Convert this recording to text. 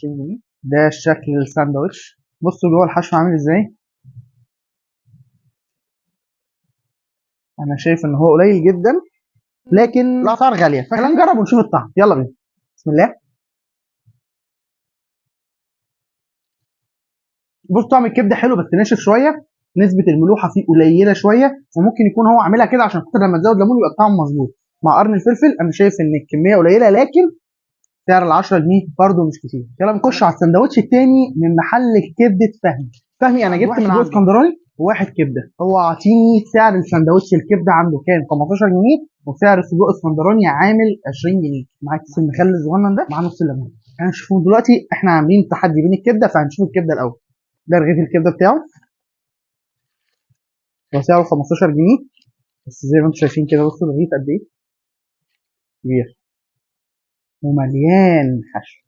25 جنيه. ده شكل الساندوتش. بصوا جوه الحشو عامل ازاي. انا شايف ان هو قليل جدا لكن الاسعار غاليه، فخلينا نجرب ونشوف الطعم. يلا بينا. بسم الله. بص طعم الكبده حلو بس ناشف شويه، نسبه الملوحه فيه قليله شويه، وممكن يكون هو عاملها كده عشان خاطر لما تزود ليمون يبقى الطعم مظبوط. مع قرن الفلفل انا شايف ان الكميه قليله، لكن سعر ال 10 جنيه برده مش كتير. يلا نخش على السندوتش الثاني من محل كبده فهمي. فهمي انا جبت من عنده اسكندراني وواحد كبده. هو عاطيني سعر السندوتش الكبده عنده كام؟ 15 جنيه، وسعر السجق اسكندراني عامل 20 جنيه. معاك كيس المخلل الصغنن ده مع نص الليمون. هنشوفه دلوقتي. احنا عاملين تحدي بين الكبده، فهنشوف الكبده الاول. ده رغيف الكبده بتاعه، هو سعره 15 جنيه، بس زي ما انتم شايفين كده. بصوا الرغيف قد ايه كبير ومليان حشو.